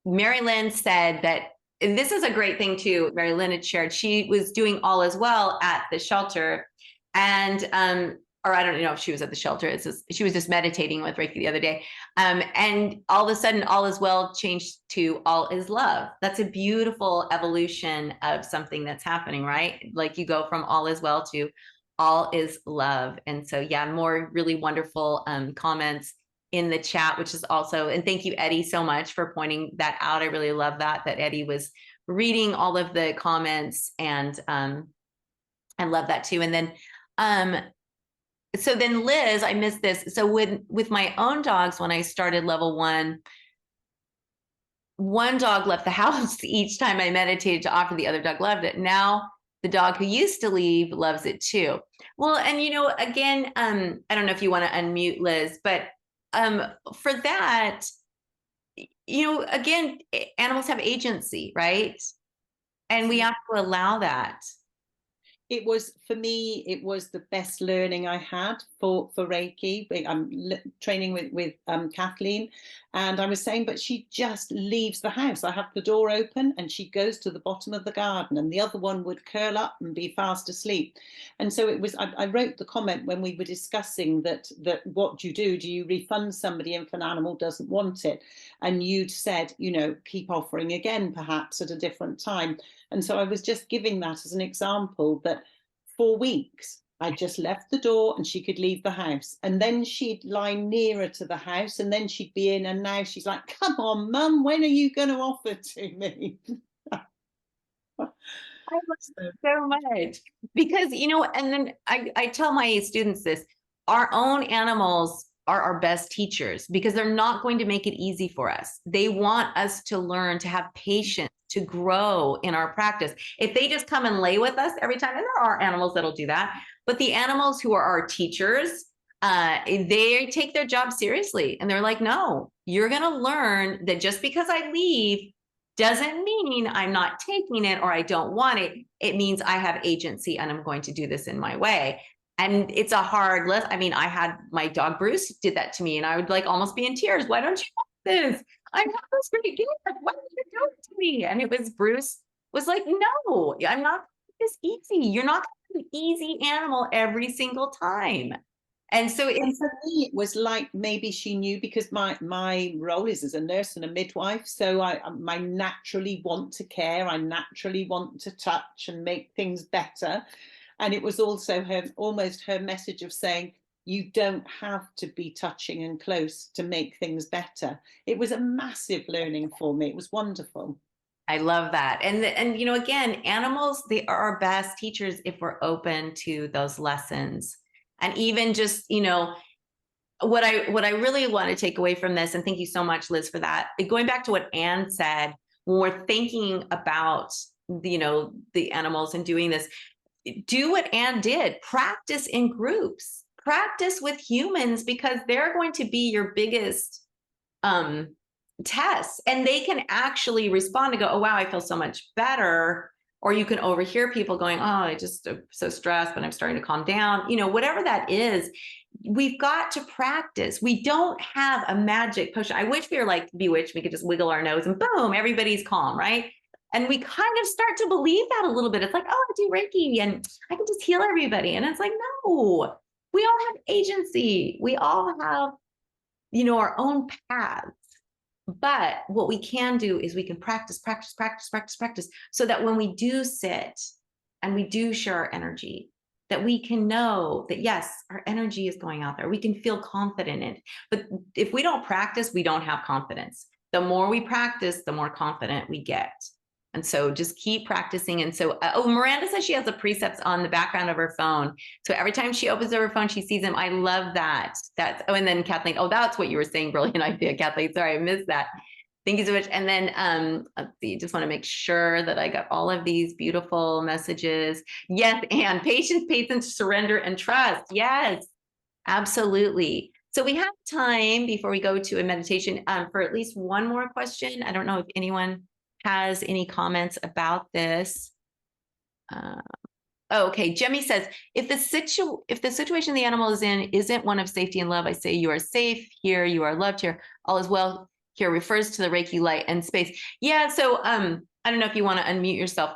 Mary Lynn said that, and this is a great thing too, Mary Lynn had shared, she was doing all as well at the shelter. And or I don't know if she was at the shelter. She was just meditating with Reiki the other day. And all of a sudden, all is well changed to all is love. That's a beautiful evolution of something that's happening, right? Like you go from all is well to all is love. And so, yeah, more really wonderful comments in the chat, which is also, and thank you, Eddie, so much for pointing that out. I really love that Eddie was reading all of the comments, and I love that too. And then, so then Liz, I missed this. So with my own dogs, when I started level one dog left the house each time I meditated to offer, the other dog loved it. Now the dog who used to leave loves it too. Well, and you know, again, I don't know if you want to unmute Liz, but for that, you know, again, animals have agency, right? And we have to allow that. It was, for me, it was the best learning I had for Reiki. I'm training with Kathleen, and I was saying, but she just leaves the house. I have the door open and she goes to the bottom of the garden, and the other one would curl up and be fast asleep. And so it was, I wrote the comment when we were discussing that what do? Do you refund somebody if an animal doesn't want it? And you'd said, you know, keep offering again, perhaps at a different time. And so I was just giving that as an example, that for weeks I just left the door and she could leave the house, and then she'd lie nearer to the house, and then she'd be in, and now she's like, come on, Mum, when are you going to offer to me? I love so much, because, you know, and then I tell my students this, our own animals are our best teachers, because they're not going to make it easy for us. They want us to learn, to have patience, to grow in our practice. If they just come and lay with us every time, and there are animals that'll do that, but the animals who are our teachers, they take their job seriously, and they're like, no, you're going to learn that just because I leave doesn't mean I'm not taking it or I don't want it. It means I have agency and I'm going to do this in my way. And it's a hard list. I mean, I had my dog Bruce did that to me, and I would like almost be in tears. Why don't you want this? I have this great gift. Why did you do it to me? And it was Bruce was like, no, I'm not this easy. You're not an easy animal every single time. And so and for me, it was like maybe she knew, because my role is as a nurse and a midwife. So I naturally want to care. I naturally want to touch and make things better. And it was also almost her message of saying, you don't have to be touching and close to make things better. It was a massive learning for me. It was wonderful. I love that. And you know, again, animals, they are our best teachers if we're open to those lessons. And even just, you know, what I really want to take away from this, and thank you so much, Liz, for that. Going back to what Anne said, when we're thinking about, you know, the animals and doing this, do what Anne did. Practice in groups. Practice with humans, because they're going to be your biggest tests, and they can actually respond and go, oh, wow, I feel so much better. Or you can overhear people going, oh, I just am so stressed, but I'm starting to calm down. You know, whatever that is, we've got to practice. We don't have a magic potion. I wish we were like Bewitched. We could just wiggle our nose and boom, everybody's calm, right? And we kind of start to believe that a little bit. It's like, oh, I do Reiki and I can just heal everybody. And it's like, no, we all have agency. We all have, you know, our own paths. But what we can do is we can practice so that when we do sit and we do share our energy, that we can know that, yes, our energy is going out there. We can feel confident in it. But if we don't practice, we don't have confidence. The more we practice, the more confident we get. And so just keep practicing. And so, oh, Miranda says she has the precepts on the background of her phone. So every time she opens her phone, she sees them. I love that. Oh, and then Kathleen, oh, that's what you were saying. Brilliant idea, Kathleen. Sorry, I missed that. Thank you so much. And then let's see, just want to make sure that I got all of these beautiful messages. Yes, and patience, surrender, and trust. Yes, absolutely. So we have time before we go to a meditation for at least one more question. I don't know if anyone has any comments about this. Okay, Jemmy says, if the situation the animal is in isn't one of safety and love, I say you are safe here, you are loved here, all is well here refers to the Reiki light and space. Yeah, so I don't know if you want to unmute yourself.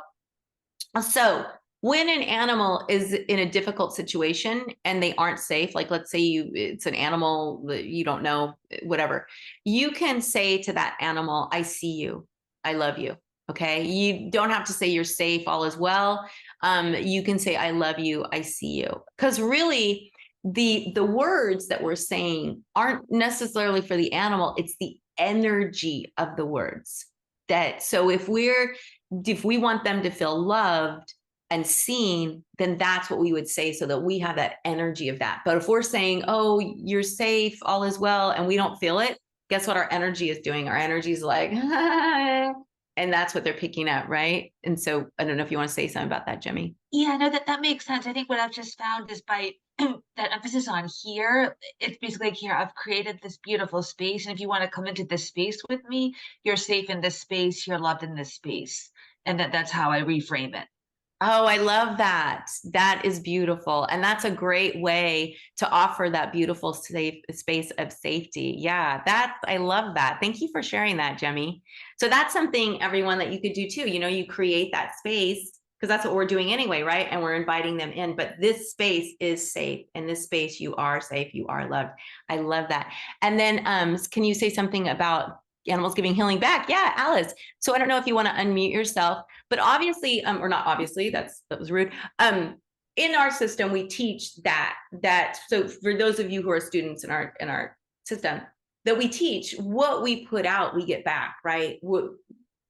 So when an animal is in a difficult situation and they aren't safe, like let's say it's an animal that you don't know, whatever, you can say to that animal, I see you, I love you. Okay, you don't have to say you're safe, all is well. You can say, I love you, I see you. Because really, the words that we're saying aren't necessarily for the animal, it's the energy of the words. So if we want them to feel loved and seen, then that's what we would say so that we have that energy of that. But if we're saying, oh, you're safe, all is well, and we don't feel it, guess what our energy is doing? Our energy is like, and that's what they're picking up, right? And so I don't know if you want to say something about that, Jimmy. Yeah, no, that makes sense. I think what I've just found is by that emphasis on here, it's basically like, here, I've created this beautiful space. And if you want to come into this space with me, you're safe in this space, you're loved in this space. And that's how I reframe it. Oh, I love that. That is beautiful. And that's a great way to offer that beautiful safe space of safety. Yeah, I love that. Thank you for sharing that, Jemmy. So that's something, everyone, that you could do too. You create that space because that's what we're doing anyway, right? And we're inviting them in, but this space is safe. In this space, you are safe, you are loved. I love that. And then can you say something about animals giving healing back? Yeah, Alice. So I don't know if you want to unmute yourself, but obviously, or not obviously, that was rude. In our system, we teach that. So for those of you who are students in our system, that we teach what we put out, we get back, right?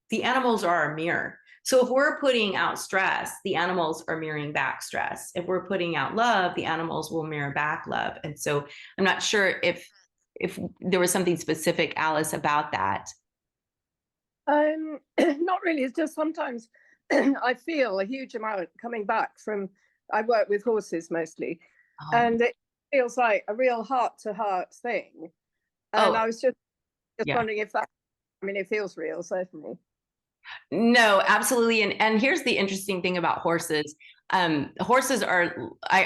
The animals are our mirror. So if we're putting out stress, the animals are mirroring back stress. If we're putting out love, the animals will mirror back love. And so I'm not sure if there was something specific, Alice, about that. Not really. It's just sometimes I feel a huge amount coming back from, I work with horses mostly, and it feels like a real heart-to-heart thing. And I was just wondering if it feels real, certainly. No, absolutely. And here's the interesting thing about horses. I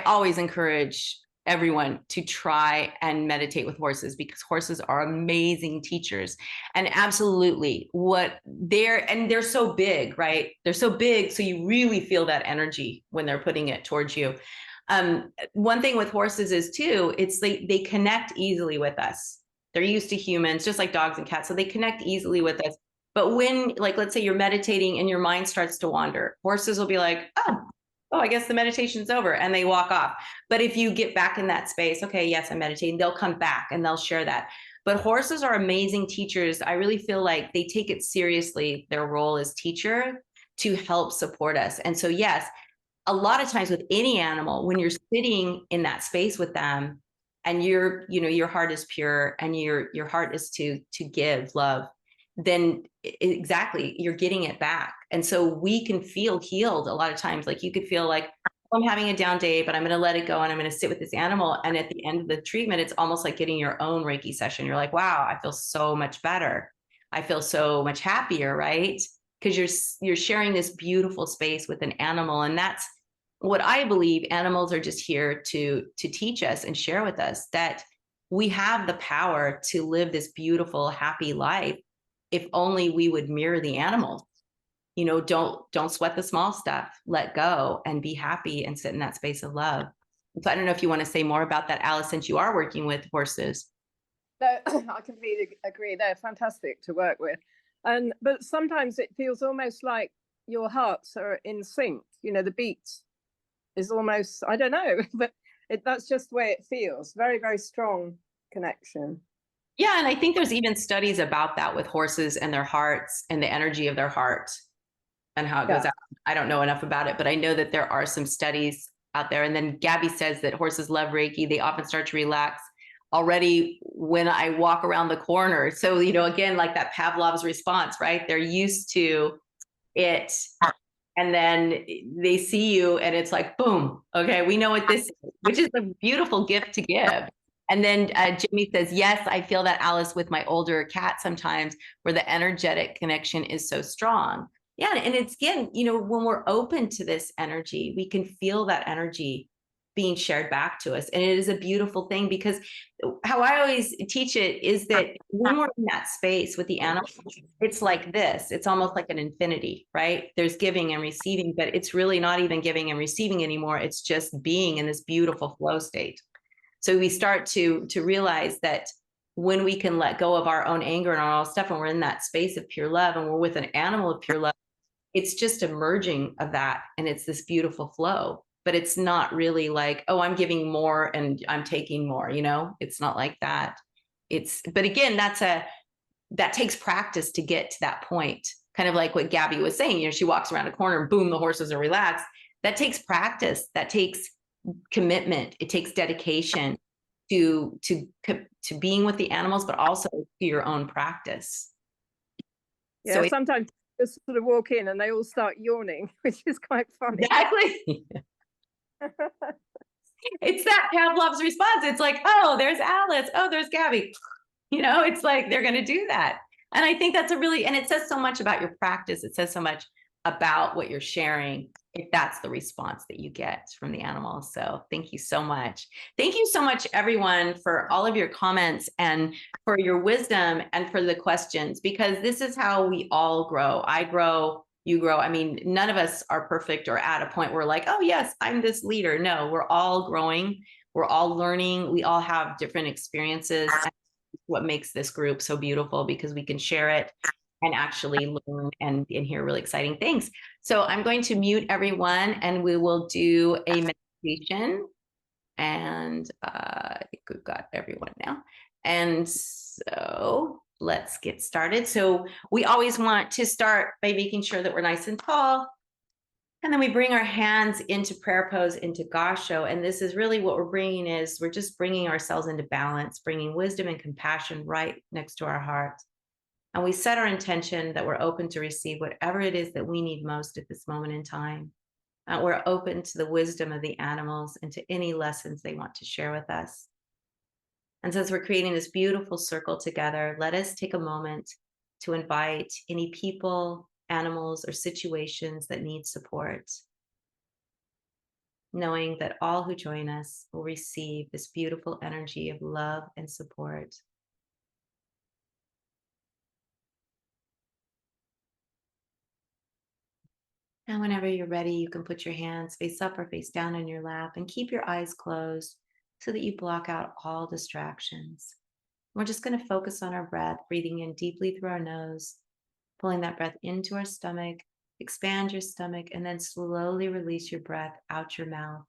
always encourage everyone to try and meditate with horses because horses are amazing teachers. And absolutely they're so big, right? They're so big. So you really feel that energy when they're putting it towards you. One thing with horses is too, it's they connect easily with us. They're used to humans, just like dogs and cats. So they connect easily with us. But when, like, let's say you're meditating and your mind starts to wander, horses will be like, oh, I guess the meditation's over, and they walk off. But if you get back in that space, okay, yes, I'm meditating, they'll come back and they'll share that. But horses are amazing teachers. I really feel like they take it seriously, their role as teacher, to help support us. And so, yes, a lot of times with any animal, when you're sitting in that space with them and your heart is pure and your heart is to give love, then exactly, you're getting it back. And so we can feel healed a lot of times. Like you could feel like, I'm having a down day, but I'm going to let it go and I'm going to sit with this animal. And at the end of the treatment, it's almost like getting your own Reiki session. You're like, wow, I feel so much better. I feel so much happier, right? Because you're sharing this beautiful space with an animal. And that's what I believe. Animals are just here to teach us and share with us that we have the power to live this beautiful, happy life if only we would mirror the animals. Don't sweat the small stuff, let go and be happy and sit in that space of love. So I don't know if you want to say more about that, Alice, since you are working with horses. No, I completely agree. They're fantastic to work with. But sometimes it feels almost like your hearts are in sync. The beat is almost, I don't know, but that's just the way it feels. Very, very strong connection. Yeah, and I think there's even studies about that with horses and their hearts and the energy of their heart. and how it goes out. I don't know enough about it, but I know that there are some studies out there. And then Gabby says that horses love Reiki. They often start to relax already when I walk around the corner. So, you know, again, like that Pavlov's response, right? They're used to it. And then they see you and it's like, boom, okay, we know what this is, which is a beautiful gift to give. And then Jimmy says, yes, I feel that, Alice, with my older cat sometimes, where the energetic connection is so strong. Yeah, and it's, again, you know, when we're open to this energy, we can feel that energy being shared back to us. And it is a beautiful thing, because how I always teach it is that when we're in that space with the animals, it's like this. It's almost like an infinity, right? There's giving and receiving, but it's really not even giving and receiving anymore. It's just being in this beautiful flow state. So we start to realize that when we can let go of our own anger and all stuff, and we're in that space of pure love, and we're with an animal of pure love, it's just a merging of that, and it's this beautiful flow. But it's not really like, oh, I'm giving more and I'm taking more, you know? It's not like that. But again, that takes practice to get to that point. Kind of like what Gabby was saying, you know, she walks around a corner and boom, the horses are relaxed. That takes practice. That takes commitment. It takes dedication to being with the animals, but also to your own practice. Yeah, so sometimes you just sort of walk in and they all start yawning, which is quite funny. Exactly. It's that Pavlov's response. It's like, oh, there's Alice. Oh, there's Gabby. You know, it's like they're going to do that. And I think that's and it says so much about your practice. It says so much about what you're sharing, if that's the response that you get from the animals. So thank you so much. Thank you so much, everyone, for all of your comments and for your wisdom and for the questions, because this is how we all grow. I grow, you grow. I mean, none of us are perfect or at a point where we're like, oh, yes, I'm this leader. No, we're all growing. We're all learning. We all have different experiences. And what makes this group so beautiful, because we can share it and actually learn and hear really exciting things. So I'm going to mute everyone and we will do a meditation. And I think we've got everyone now. And so let's get started. So we always want to start by making sure that we're nice and tall. And then we bring our hands into prayer pose, into Gasho. And this is really what we're bringing is we're just bringing ourselves into balance, bringing wisdom and compassion right next to our heart. And we set our intention that we're open to receive whatever it is that we need most at this moment in time. We're open to the wisdom of the animals and to any lessons they want to share with us. And since we're creating this beautiful circle together, let us take a moment to invite any people, animals, or situations that need support, knowing that all who join us will receive this beautiful energy of love and support. And whenever you're ready, you can put your hands face up or face down in your lap and keep your eyes closed so that you block out all distractions. We're just going to focus on our breath, breathing in deeply through our nose, pulling that breath into our stomach, expand your stomach, and then slowly release your breath out your mouth.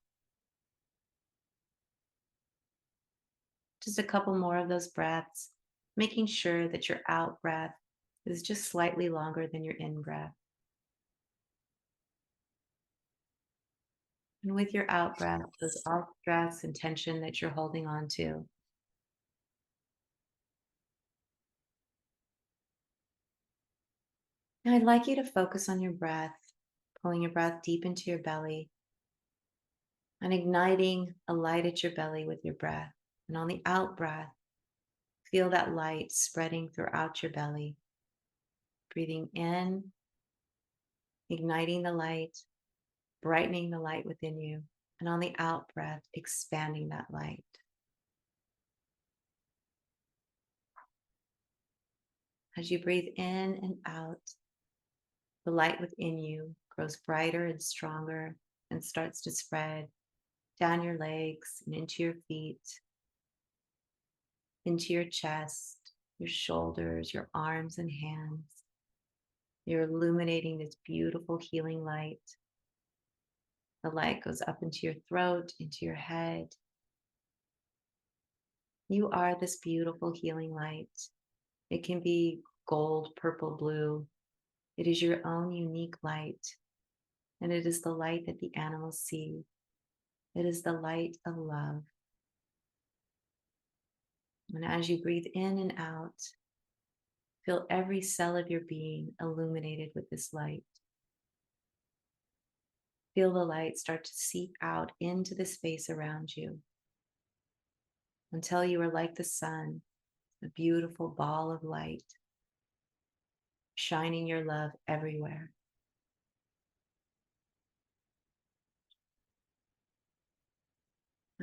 Just a couple more of those breaths, making sure that your out breath is just slightly longer than your in breath. And with your out breath, those off stress and tension that you're holding on to, and I'd like you to focus on your breath, pulling your breath deep into your belly and igniting a light at your belly with your breath. And on the out breath, feel that light spreading throughout your belly. Breathing in, igniting the light, brightening the light within you. And on the out breath, expanding that light. As you breathe in and out, the light within you grows brighter and stronger and starts to spread down your legs and into your feet, into your chest, your shoulders, your arms and hands. You're illuminating this beautiful healing light. The light goes up into your throat, into your head. You are this beautiful healing light. It can be gold, purple, blue. It is your own unique light, and it is the light that the animals see. It is the light of love. And as you breathe in and out, feel every cell of your being illuminated with this light. Feel the light start to seep out into the space around you until you are like the sun, a beautiful ball of light, shining your love everywhere.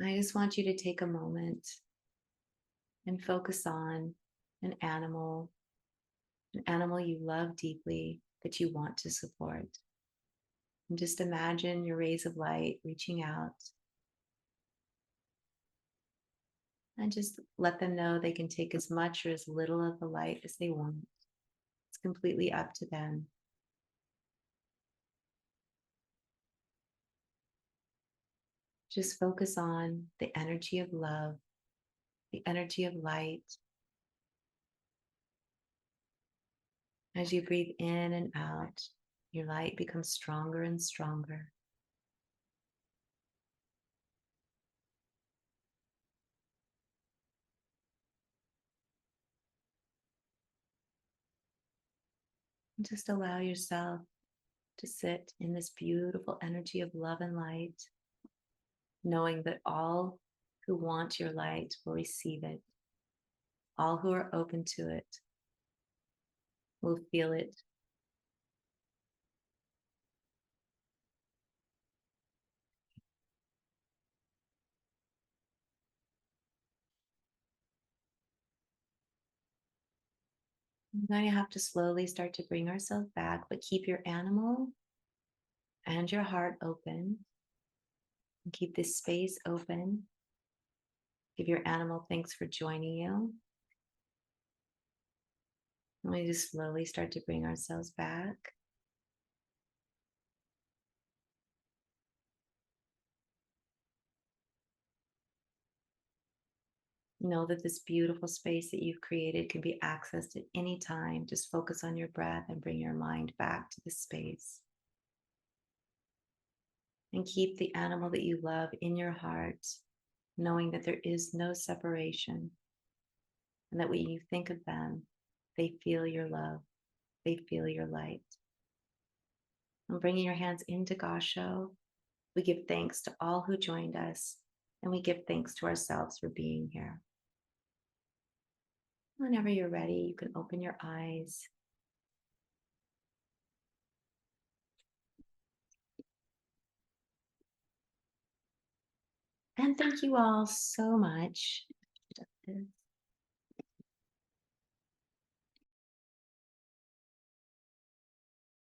I just want you to take a moment and focus on an animal you love deeply that you want to support. And just imagine your rays of light reaching out, and just let them know they can take as much or as little of the light as they want. It's completely up to them. Just focus on the energy of love, the energy of light. As you breathe in and out, your light becomes stronger and stronger. And just allow yourself to sit in this beautiful energy of love and light, knowing that all who want your light will receive it. All who are open to it will feel it. We're going to have to slowly start to bring ourselves back, but keep your animal and your heart open. And keep this space open. Give your animal thanks for joining you. And we just slowly start to bring ourselves back. Know that this beautiful space that you've created can be accessed at any time. Just focus on your breath and bring your mind back to the space. And keep the animal that you love in your heart, knowing that there is no separation. And that when you think of them, they feel your love. They feel your light. And bringing your hands into Gasho, we give thanks to all who joined us, and we give thanks to ourselves for being here. Whenever you're ready, you can open your eyes. And thank you all so much.